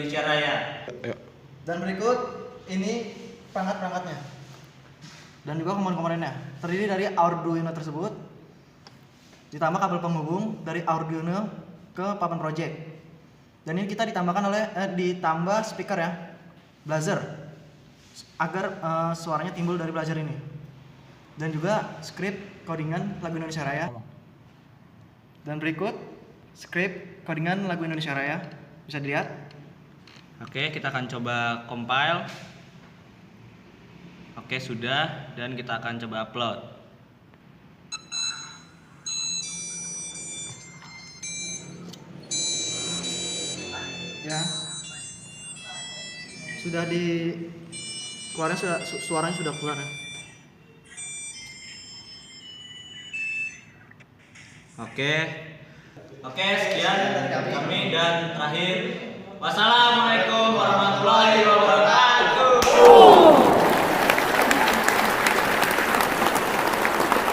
Indonesia Raya. Dan berikut ini perangkat-perangkatnya dan juga komponen-komponennya. Terdiri dari Arduino tersebut ditambah kabel penghubung dari Arduino ke papan project. Dan ini kita ditambah speaker ya, buzzer, agar suaranya timbul dari buzzer ini. Dan juga script codingan lagu Indonesia Raya. Dan berikut script codingan lagu Indonesia Raya, bisa dilihat. Oke, kita akan coba compile. Oke, sudah, dan kita akan coba upload. Ya, sudah suaranya sudah keluar ya. Oke, sekian dari kami dan terakhir, wassalamualaikum warahmatullahi wabarakatuh.